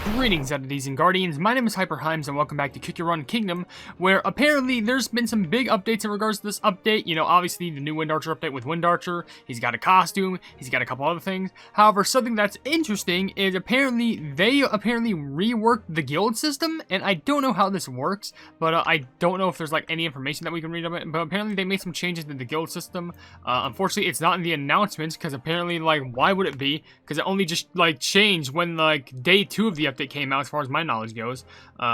Greetings, entities and guardians. My name is HyperHimes, and welcome back to Kick Your Run Kingdom, where apparently there's been some big updates in regards to this update. You know, obviously the new Wind Archer update with Wind Archer. He's got a costume. He's got a couple other things. However, something that's interesting is apparently they reworked the guild system, and I don't know how this works, but I don't know if there's like any information that we can read of it. But apparently they made some changes to the guild system. Unfortunately, it's not in the announcements because apparently, like, why would it be? Because it only just like changed when like day 2 of the update came out, as far as my knowledge goes.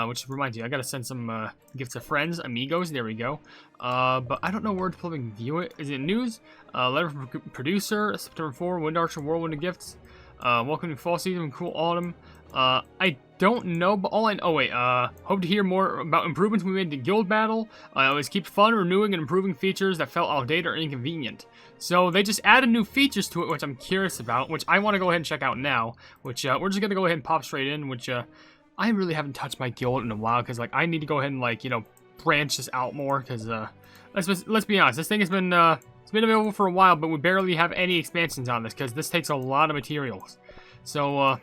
Which reminds you, I gotta send some gifts to friends, amigos. There we go. But I don't know where to probably view it. Is it news? Letter from producer, September 4, Wind Archer Whirlwind of Gifts. Welcome to fall season, cool autumn. I don't know, but all I know. Oh wait. Hope to hear more about improvements we made to guild battle. Always keep fun, renewing, and improving features that felt outdated or inconvenient. So they just added new features to it, which I'm curious about, which I want to go ahead and check out now. Which we're just gonna go ahead and pop straight in. Which I really haven't touched my guild in a while, because like I need to go ahead and like branch this out more. Because let's be honest, this thing has been it's been available for a while, but we barely have any expansions on this because this takes a lot of materials. So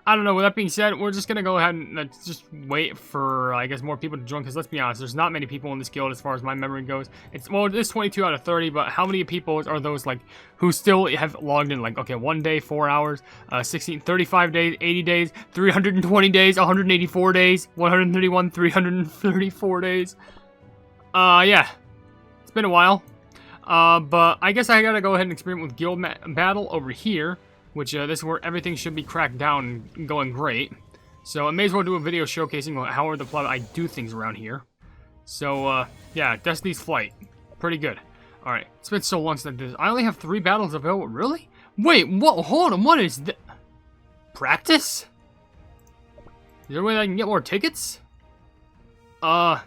I don't know. With that being said, we're just gonna go ahead and just wait for, I guess, more people to join. Because let's be honest, there's not many people in this guild as far as my memory goes. It's 22 out of 30, but how many people are those like who still have logged in? Like, okay, 1 day, 4 hours, 16, 35 days, 80 days, 320 days, 184 days, 131, 334 days. Yeah, it's been a while. But I guess I gotta go ahead and experiment with guild battle over here. Which, this is where everything should be cracked down and going great. So, I may as well do a video showcasing how I do things around here. So, yeah, Destiny's Flight. Pretty good. Alright, it's been so long since I did this. I only have 3 battles available. Really? Wait, what? Hold on, what is this? Practice? Is there a way that I can get more tickets? Well,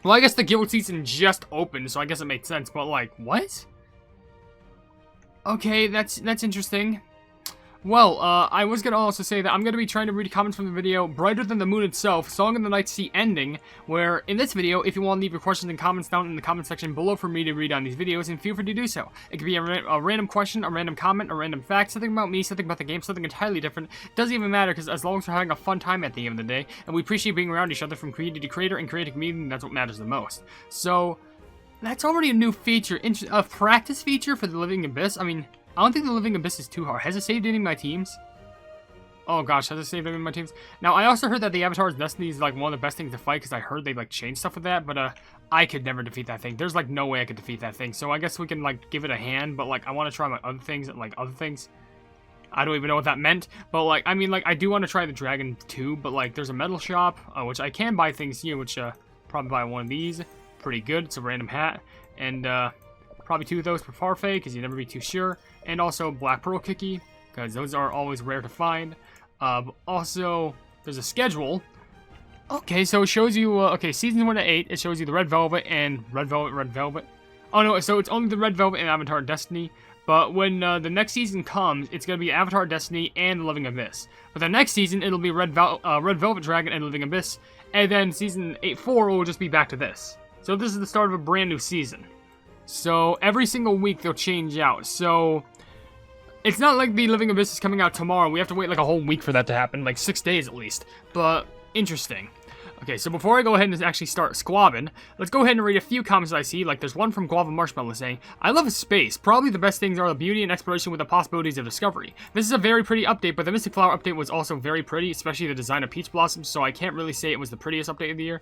I guess the guild season just opened, so I guess it made sense, but, like, what? Okay, that's interesting. Well, I was gonna also say that I'm gonna be trying to read comments from the video Brighter Than the Moon Itself, Song of the Night Sea Ending, where in this video, if you want to leave your questions and comments down in the comment section below for me to read on these videos, and feel free to do so. It could be a random question, a random comment, a random fact, something about me, something about the game, something entirely different. Doesn't even matter, because as long as we're having a fun time at the end of the day, and we appreciate being around each other from creator to creator and creating community, that's what matters the most. So, that's already a new feature, a practice feature for the Living Abyss. I mean, I don't think the Living Abyss is too hard. Has it saved any of my teams? Oh gosh, has it saved any of my teams? Now, I also heard that the Avatar's Destiny is like one of the best things to fight, because I heard they like changed stuff with that, but I could never defeat that thing. There's like no way I could defeat that thing, so I guess we can like give it a hand, but like I want to try my other things, I don't even know what that meant, but like, I mean, like, I do want to try the Dragon too, but like, there's a metal shop, which I can buy things here, which probably buy one of these. Pretty good. It's a random hat, and probably 2 of those for Farfay, because you never be too sure. And also Black Pearl Kiki, because those are always rare to find. Also, there's a schedule. Okay, so it shows you, okay, Season 1 to 8, it shows you the Red Velvet and Red Velvet. Oh no, so it's only the Red Velvet and Avatar Destiny. But when the next season comes, it's going to be Avatar Destiny and Living Abyss. But the next season, it'll be Red Velvet Dragon and Living Abyss. And then Season 8-4 will just be back to this. So this is the start of a brand new season. So every single week they'll change out. So it's not like the Living Abyss is coming out tomorrow. We have to wait like a whole week for that to happen, like 6 days at least. But interesting. Okay, so before I go ahead and actually start squabbing, let's go ahead and read a few comments I see. Like there's one from Guava Marshmallow saying, I love space. Probably the best things are the beauty and exploration with the possibilities of discovery. This is a very pretty update, but the Mystic Flower update was also very pretty, especially the design of Peach Blossoms, so I can't really say it was the prettiest update of the year.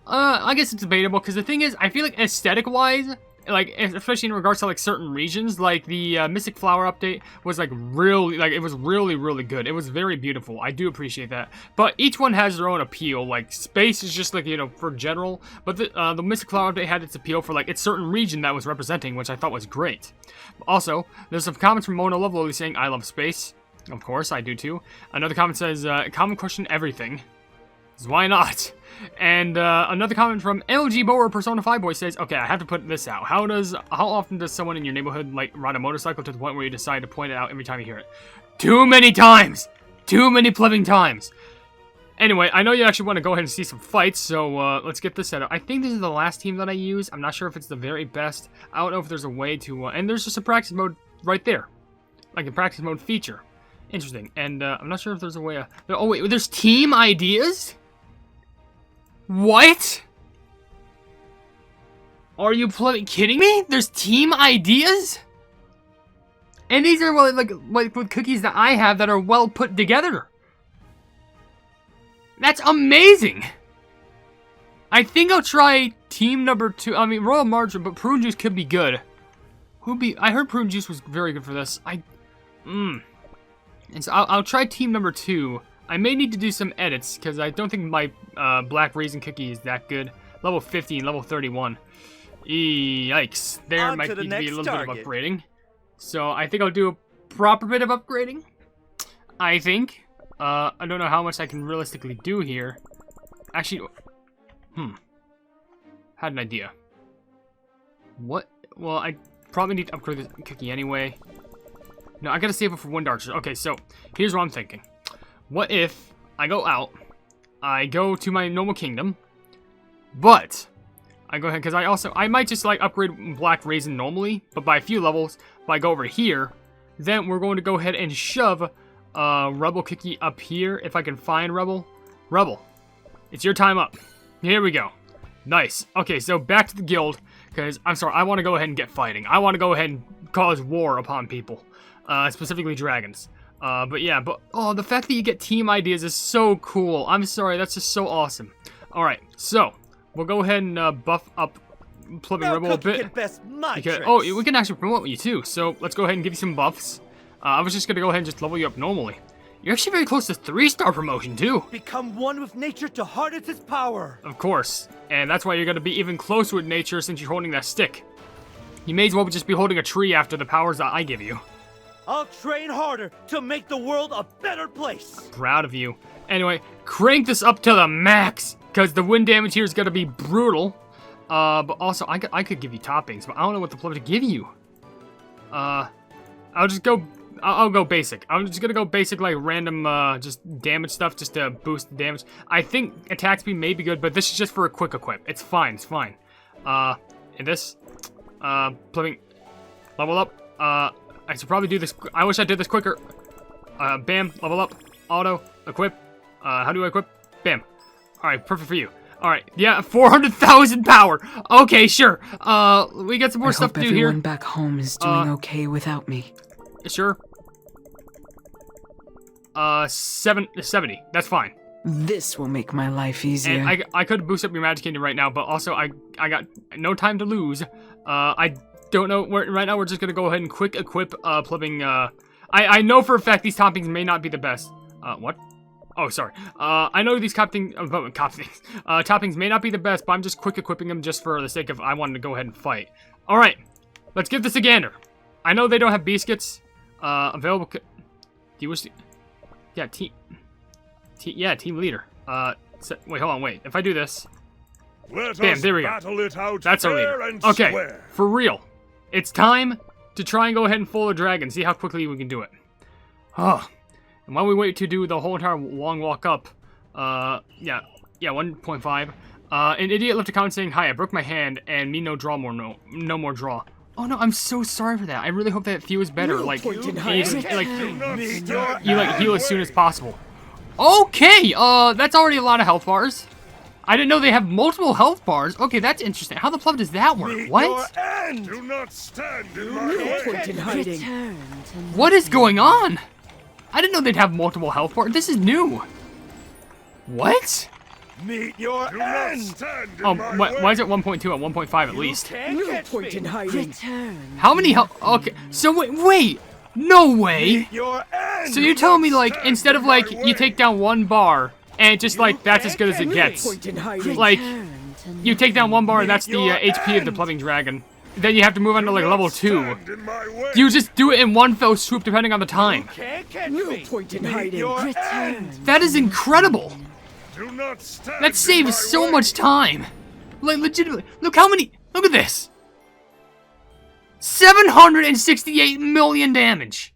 I guess it's debatable, because the thing is, I feel like aesthetic-wise, like, especially in regards to, like, certain regions, like, the Mystic Flower update was, like, really, like, it was really, really good. It was very beautiful. I do appreciate that. But each one has their own appeal. Like, space is just, like, for general. But the Mystic Flower update had its appeal for, like, its certain region that was representing, which I thought was great. Also, there's some comments from Mona Lovelily saying, I love space. Of course, I do too. Another comment says, common question everything. Why not? And another comment from LG Bower Persona 5 Boy says, okay, I have to put this out. How often does someone in your neighborhood like ride a motorcycle to the point where you decide to point it out every time you hear it? Too many times! Too many flipping times! Anyway, I know you actually want to go ahead and see some fights, so let's get this set up. I think this is the last team that I use. I'm not sure if it's the very best. I don't know if there's a way to... and there's just a practice mode right there. Like a practice mode feature. Interesting. And I'm not sure if there's a way. Oh wait, there's team ideas. What? Are you kidding me? There's team ideas? And these are like with cookies that I have that are well put together. That's amazing. I think I'll try team number 2. I mean, royal margarine, but prune juice could be good. I heard prune juice was very good for this. And so I'll try team number 2. I may need to do some edits because I don't think my black raisin cookie is that good. Level 50 and level 31. Yikes. There might need to be a little bit of upgrading. So I think I'll do a proper bit of upgrading. I think. I don't know how much I can realistically do here. Actually, had an idea. What? Well, I probably need to upgrade this cookie anyway. No, I gotta save it for wind archers. Okay, so here's what I'm thinking. What if I go out, I go to my normal kingdom, but I go ahead, because I might just like upgrade black raisin normally, but by a few levels. If I go over here, then we're going to go ahead and shove Rebel cookie up here, if I can find Rebel. Rebel, it's your time up. Here we go. Nice. Okay, so back to the guild, because I'm sorry, I want to go ahead and get fighting. I want to go ahead and cause war upon people, specifically dragons. But yeah, oh, the fact that you get team ideas is so cool. I'm sorry, that's just so awesome. All right, so we'll go ahead and buff up Plumbing Rebel a bit. Oh, we can actually promote you too. So let's go ahead and give you some buffs. I was just gonna go ahead and just level you up normally. You're actually very close to 3-star promotion too. Become one with nature to harness its power. Of course, and that's why you're gonna be even closer with nature since you're holding that stick. You may as well just be holding a tree after the powers that I give you. I'll train harder to make the world a better place. Proud of you. Anyway, crank this up to the max, because the wind damage here is gonna be brutal. But also, I could give you toppings, but I don't know what the flip to give you. I'll go basic. I'm just gonna go basic, like random, just damage stuff, just to boost the damage. I think attack speed may be good, but this is just for a quick equip. It's fine, it's fine. And this, flipping, level up. I should probably do this. I wish I did this quicker. Bam, level up, auto, equip. How do I equip? Bam. All right, perfect for you. All right, yeah, 400,000 power. Okay, sure. We got some more stuff to do here. Everyone back home is doing okay without me. Sure. 70. That's fine. This will make my life easier. And I could boost up your Magic Kingdom right now, but also I got no time to lose. I don't know. Right now we're just gonna go ahead and quick equip plumbing. I know for a fact these toppings may not be the best. What? Oh, sorry. I know these toppings may not be the best, but I'm just quick equipping them just for the sake of I wanted to go ahead and fight. All right, let's give this a gander. I know they don't have biscuits available. Do you wish to? Yeah, team leader. Wait, hold on, wait. If I do this, bam, there we go. That's our leader. Okay, for real. It's time to try and go ahead and fool the dragon. See how quickly we can do it. Oh. And while we wait to do the whole entire long walk up, yeah, 1.5. An idiot left a comment saying, "Hi, I broke my hand and me no more draw." Oh no, I'm so sorry for that. I really hope that feels better. Like, you heal as soon as possible. Okay, that's already a lot of health bars. I didn't know they have multiple health bars. Okay, that's interesting. How the plug does that work? What? Do not stand in my way. What is going on? I didn't know they'd have multiple health bars. This is new. What? Meet your end. Oh, why is it 1.2 and 1.5 at least? No point in hiding. How many health? Okay, so wait. No way. So you're telling me, like, instead of, like, you take down one bar, and just, like, that's as good as it gets. Like, you take down one bar, and that's the HP of the plumbing dragon. Then you have to move on to, like, level 2. You just do it in one fell swoop, depending on the time. No point in hiding. That is incredible. That saves so much time. Like, legitimately. Look how many. Look at this. 768 million damage.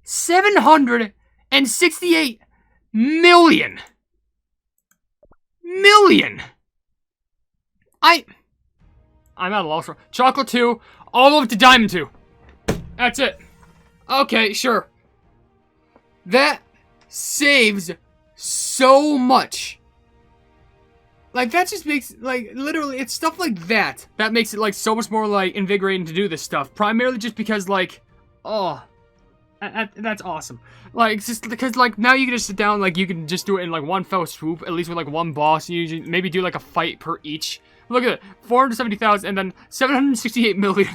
768 million. I'm at a loss. Chocolate 2, all the way to Diamond 2. That's it. Okay, sure. That saves so much. Like, that just makes, like, literally, it's stuff like that that makes it, like, so much more, like, invigorating to do this stuff. Primarily just because, like, oh, that's awesome. Like, it's just because, like, now you can just sit down, like, you can just do it in, like, one fell swoop, at least with, like, one boss. You usually maybe do, like, a fight per each. Look at it, 470,000 and then 768 million.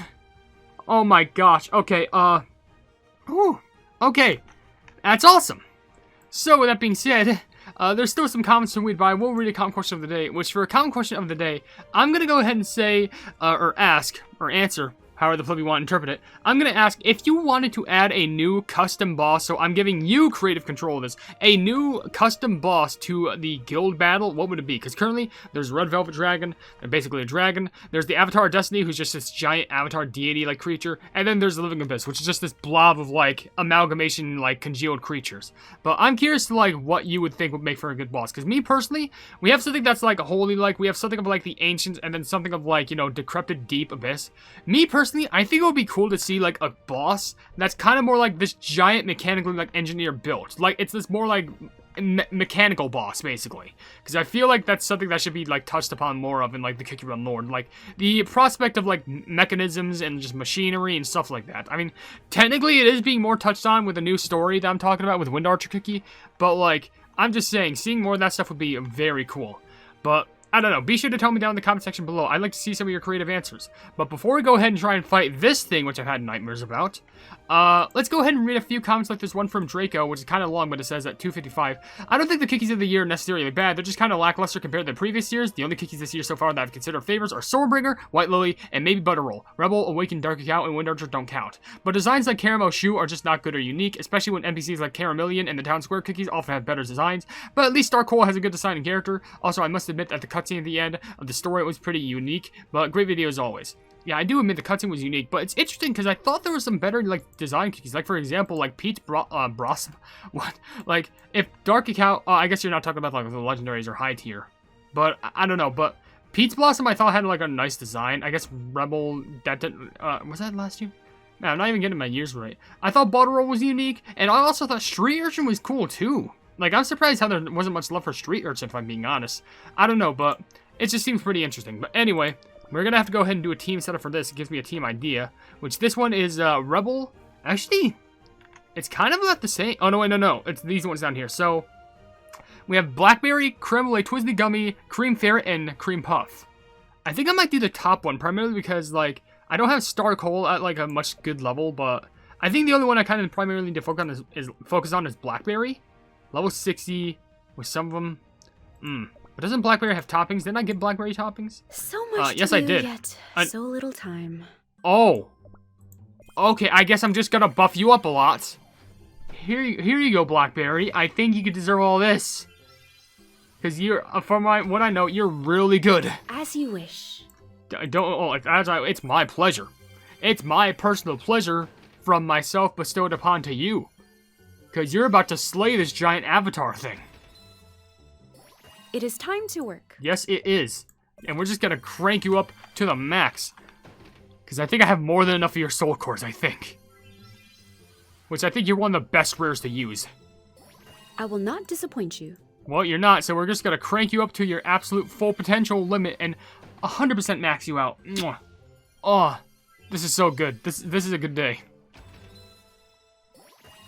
Oh my gosh, okay, whew, okay, that's awesome. So, with that being said, there's still some comments to read, but I will read a comment question of the day, which for a comment question of the day, I'm going to go ahead and say, or ask, or answer, however the flip you want to interpret it. I'm going to ask if you wanted to add a new custom boss, so I'm giving you creative control of this, a new custom boss to the guild battle, what would it be? Because currently, there's Red Velvet Dragon, they're basically a dragon, there's the Avatar of Destiny, who's just this giant avatar deity-like creature, and then there's the Living Abyss, which is just this blob of, like, amalgamation, like, congealed creatures. But I'm curious to, like, what you would think would make for a good boss, because me, personally, we have something that's, like, holy, like, we have something of, like, the Ancients, and then something of, like, you know, decrepit deep abyss. Me, personally, I think it would be cool to see, like, a boss that's kind of more like this giant mechanically, like, engineer built. Like, it's this more, like, mechanical boss, basically. Because I feel like that's something that should be, like, touched upon more of in, like, the Kikiran Lord. Like, the prospect of, like, mechanisms and just machinery and stuff like that. I mean, technically it is being more touched on with a new story that I'm talking about with Wind Archer Cookie. But, like, I'm just saying, seeing more of that stuff would be very cool. But I don't know, be sure to tell me down in the comment section below. I'd like to see some of your creative answers. But before we go ahead and try and fight this thing, which I've had nightmares about, let's go ahead and read a few comments like this one from Draco, which is kind of long, but it says at 255. I don't think the cookies of the year are necessarily bad. They're just kind of lackluster compared to the previous years. The only cookies this year so far that I've considered favorites are Soulbringer, White Lily, and maybe Butter Roll. Rebel, Awakened, Dark Cacao, and Wind Archer don't count. But designs like Caramel Shoe are just not good or unique, especially when NPCs like Caramelian and the Town Square cookies often have better designs. But at least Star Coal has a good design and character. Also, I must admit that the cutscene at the end of the story was pretty unique, but great video as always. Yeah, I do admit the cutscene was unique, but it's interesting because I thought there was some better, like, design cookies. Like, for example, like, Pete's Blossom. What? Like, if Dark Cacao, I guess you're not talking about, like, the legendaries or high tier. But, I don't know, but Pete's Blossom I thought had, like, a nice design. I guess Rebel, that didn't, was that last year? Man, I'm not even getting my years right. I thought Bottle was unique, and I also thought Street Urchin was cool, too. Like, I'm surprised how there wasn't much love for Street Urchin, if I'm being honest. I don't know, but it just seems pretty interesting. But anyway, we're going to have to go ahead and do a team setup for this. It gives me a team idea, which this one is Rebel. Actually, it's kind of about the same. Oh, no, wait, no. It's these ones down here. So, we have Blackberry, Creme Brulee, Twizzly Gummy, Cream Ferret, and Cream Puff. I think I might do the top one, primarily because, like, I don't have Star Coal at, like, a much good level, but I think the only one I kind of primarily need to focus on is Blackberry. Level 60, with some of them. But doesn't Blackberry have toppings? Didn't I get Blackberry toppings? So much yes, to I do, did. yet so little time. Oh. Okay, I guess I'm just gonna buff you up a lot. Here you go, Blackberry. I think you could deserve all this. Because you're, from what I know, you're really good. As you wish. It's my pleasure. It's my personal pleasure from myself bestowed upon to you. Because you're about to slay this giant avatar thing. It is time to work. Yes, it is. And we're just gonna crank you up to the max. Because I think I have more than enough of your soul cores, I think. Which I think you're one of the best rares to use. I will not disappoint you. Well, you're not, so we're just gonna crank you up to your absolute full potential limit and 100% max you out. Mwah. Oh, this is so good. This is a good day.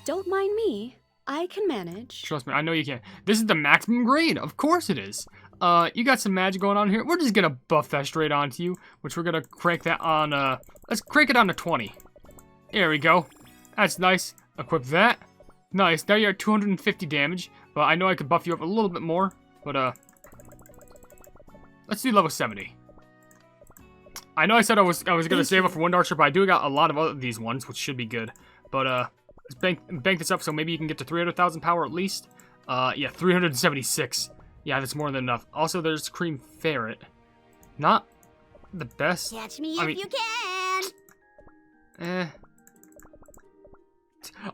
Don't mind me. I can manage. Trust me, I know you can. This is the maximum grade. Of course it is. You got some magic going on here. We're just gonna buff that straight onto you, which we're gonna crank that on, let's crank it on to 20. There we go. That's nice. Equip that. Nice. Now you're at 250 damage, but I know I could buff you up a little bit more, but, let's do level 70. I know I said I was gonna save up for Wind Archer, but I do got a lot of these ones, which should be good. But, let's bank this up so maybe you can get to 300,000 power at least. Yeah, 376. Yeah, that's more than enough. Also, there's Cream Ferret. Not the best. Catch me if you can.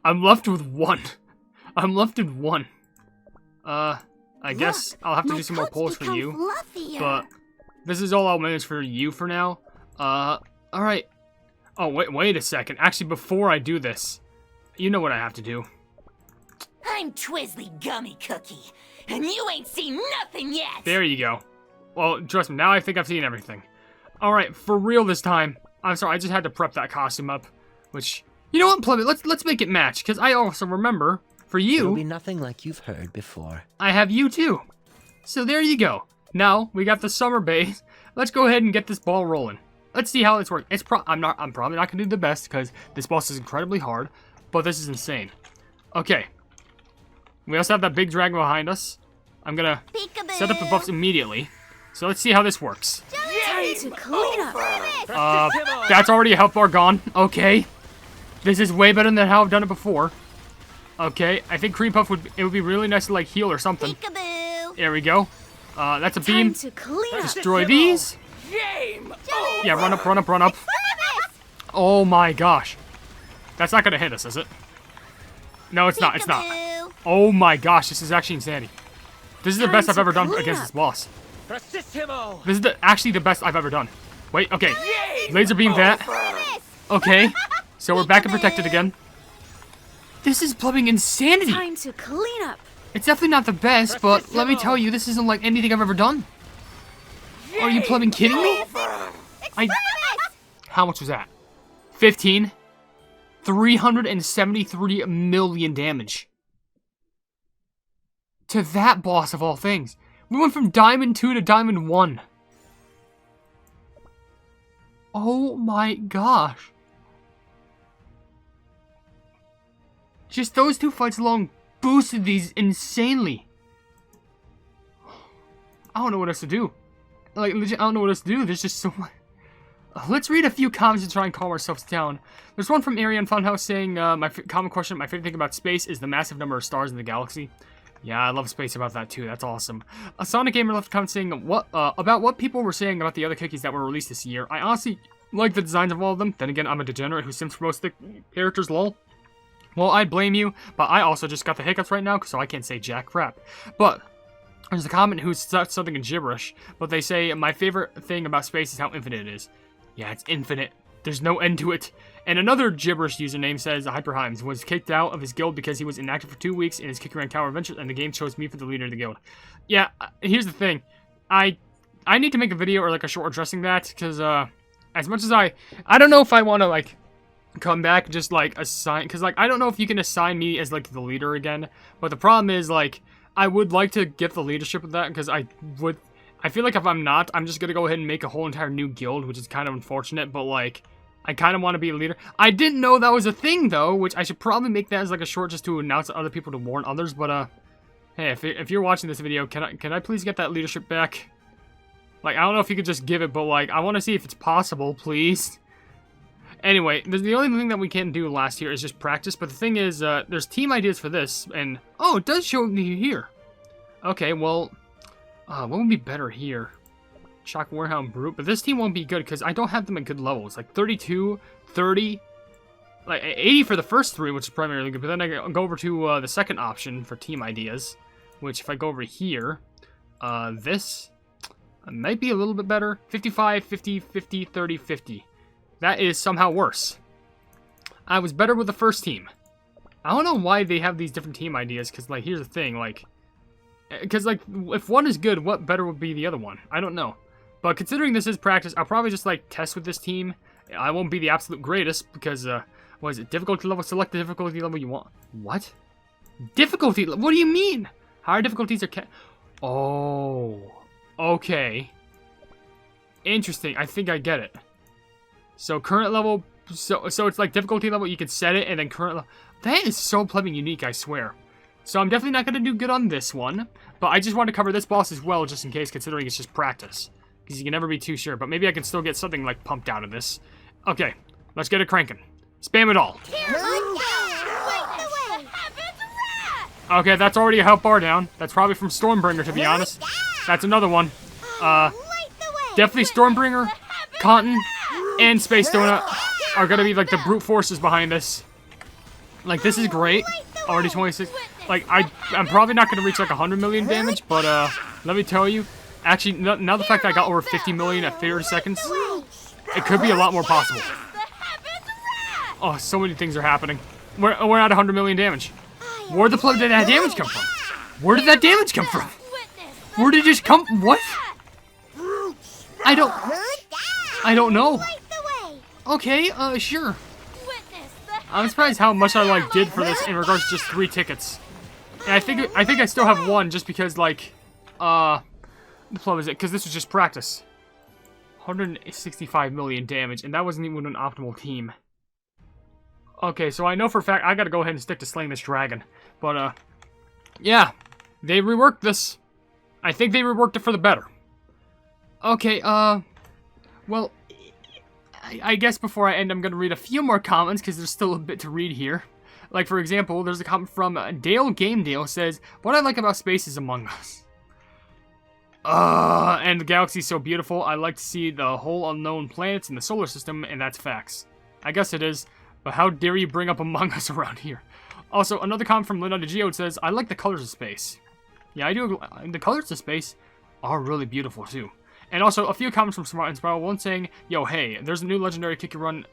I'm left with one. I guess I'll have to do some more polls for you. Fluffier. But this is all I'll manage for you for now. Alright. Oh, wait a second. Actually, before I do this, you know what I have to do. I'm Twizzly Gummy Cookie, and you ain't seen nothing yet! There you go. Well, trust me, now I think I've seen everything. Alright, for real this time. I'm sorry, I just had to prep that costume up. Which, you know what, Plebby, let's make it match, because I also remember, for It'll be you, nothing like you've heard before. I have you too. So there you go. Now, we got the summer base. Let's go ahead and get this ball rolling. Let's see how this works. I'm probably not gonna do the best, because this boss is incredibly hard, but this is insane. Okay. We also have that big dragon behind us. I'm gonna set up the buffs immediately. So let's see how this works. Time to clean up. That's already a health bar gone. Okay. This is way better than how I've done it before. Okay, I think Cream Puff would be really nice to like heal or something. There we go. That's a beam. Time to clean up. Destroy these. Yeah, run up, run up, run up. Oh my gosh. That's not gonna hit us, is it? No, it's not, it's not. Oh my gosh, this is actually insanity. This is the best I've ever done against this boss. This is actually the best I've ever done. Wait, okay. Laser beam that. Okay. So we're back and protected again. This is plumbing insanity. Time to clean up. It's definitely not the best, but let me tell you, this isn't like anything I've ever done. Are you plumbing kidding me? How much was that? 15? 373 million damage. To that boss of all things. We went from Diamond 2 to Diamond 1. Oh my gosh. Just those two fights alone boosted these insanely. I don't know what else to do. Like, legit, I don't know what else to do. There's just so much. Let's read a few comments to try and calm ourselves down. There's one from Ariane Funhouse saying, my common question, my favorite thing about space is the massive number of stars in the galaxy. Yeah, I love space about that too. That's awesome. A Sonic Gamer left a comment saying about what people were saying about the other cookies that were released this year. I honestly like the designs of all of them. Then again, I'm a degenerate who sims for most of the characters, lol. Well, I blame you, but I also just got the hiccups right now, so I can't say jack crap. But there's a comment who said something in gibberish, but they say, my favorite thing about space is how infinite it is. Yeah, it's infinite. There's no end to it. And another gibberish username says, HyperHimes was kicked out of his guild because he was inactive for 2 weeks in his Kick Rank Tower Adventures, and the game chose me for the leader of the guild. Yeah, here's the thing. I need to make a video or like a short addressing that, because as much as I don't know if I want to like come back and just like assign, because like I don't know if you can assign me as like the leader again, but the problem is like I would like to get the leadership of that, because I feel like if I'm not, I'm just gonna go ahead and make a whole entire new guild, which is kind of unfortunate, but like I kind of want to be a leader. I didn't know that was a thing though, which I should probably make that as like a short just to announce to other people to warn others, but hey, if you're watching this video, can I please get that leadership back? Like, I don't know if you could just give it, but like I want to see if it's possible, please. Anyway, the only thing that we can do last year is just practice, but the thing is, there's team ideas for this, and oh, it does show me here. Okay, well, what would be better here? Shock Warehound Brute, but this team won't be good because I don't have them at good levels. Like 32, 30, like 80 for the first three, which is primarily good, but then I go over to the second option for team ideas, which if I go over here, this might be a little bit better. 55, 50, 50, 30, 50. That is somehow worse. I was better with the first team. I don't know why they have these different team ideas, because, like, here's the thing, like, because, like, if one is good, what better would be the other one? I don't know. But considering this is practice, I'll probably just, like, test with this team. I won't be the absolute greatest, because, what is it, difficulty level? Select the difficulty level you want. What? Difficulty level? What do you mean? Higher difficulties are oh. Okay. Interesting. I think I get it. So current level, so it's like difficulty level, you can set it, and then current level. That is so plumbing unique, I swear. So I'm definitely not going to do good on this one, but I just want to cover this boss as well, just in case, considering it's just practice. Because you can never be too sure, but maybe I can still get something, like, pumped out of this. Okay, let's get it cranking. Spam it all. Okay, that's already a health bar down. That's probably from Stormbringer, to be honest. That's another one. Definitely Stormbringer, Cotton, and Space Donut are gonna be like the brute forces behind this. Like, this is great. Already 26. Like, I'm probably not gonna reach like 100 million damage, but let me tell you, actually, now the fact that I got over 50 million at 30 seconds, it could be a lot more possible. Oh, so many things are happening. We're at 100 million damage. Where the fuck did that damage come from? Where did that damage come from? Where did it just come? What? I don't know. Okay, sure. I'm surprised how much I like did for this in regards to just 3 tickets. And I think I still have 1 just because like what was it? Because this was just practice. 165 million damage, and that wasn't even an optimal team. Okay, so I know for a fact I gotta go ahead and stick to slaying this dragon. But yeah, they reworked this. I think they reworked it for the better. Okay, well, I guess before I end, I'm gonna read a few more comments because there's still a bit to read here. Like, for example, there's a comment from Dale Game Dale says, "What I like about space is Among Us. And the galaxy's so beautiful. I like to see the whole unknown planets in the solar system, and that's facts. I guess it is, but how dare you bring up Among Us around here?" Also, another comment from Linda Geode says, "I like the colors of space." Yeah, I do. The colors of space are really beautiful too. And also a few comments from Smart and Spiral. One saying, "Yo, hey, there's a new legendary kick run.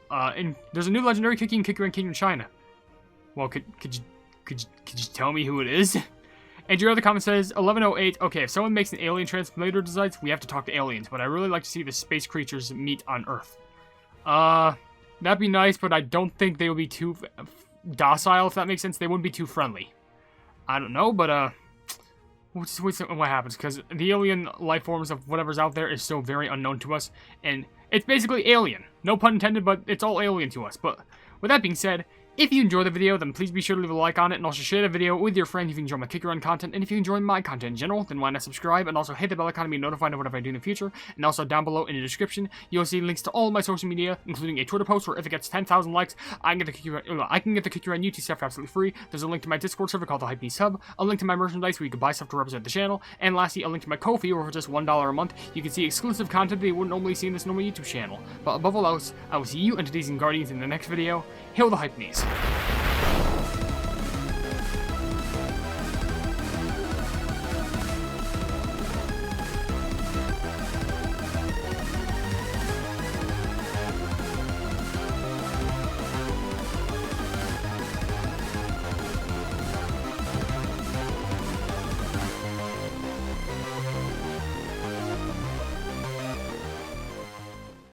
There's a new legendary kick run king in China." Well, could you tell me who it is? And your other comment says, 1108, okay, if someone makes an alien translator designs, we have to talk to aliens, but I really like to see the space creatures meet on Earth. That'd be nice, but I don't think they would be too docile, if that makes sense. They wouldn't be too friendly. I don't know, but, we'll just wait what happens, because the alien life forms of whatever's out there is still very unknown to us, and it's basically alien. No pun intended, but it's all alien to us. But with that being said, if you enjoyed the video, then please be sure to leave a like on it, and also share the video with your friends if you enjoy my Kick Run content, and if you enjoy my content in general, then why not subscribe, and also hit the bell icon to be notified of whatever I do in the future, and also down below in the description, you'll see links to all of my social media, including a Twitter post where if it gets 10,000 likes, I can get the Kick Run YouTube stuff for absolutely free. There's a link to my Discord server called the Hypenese Hub, a link to my merchandise where you can buy stuff to represent the channel, and lastly, a link to my Ko-fi where for just $1 a month, you can see exclusive content that you wouldn't normally see in this normal YouTube channel. But above all else, I will see you and today's Guardians in the next video. Hail the Hypenese.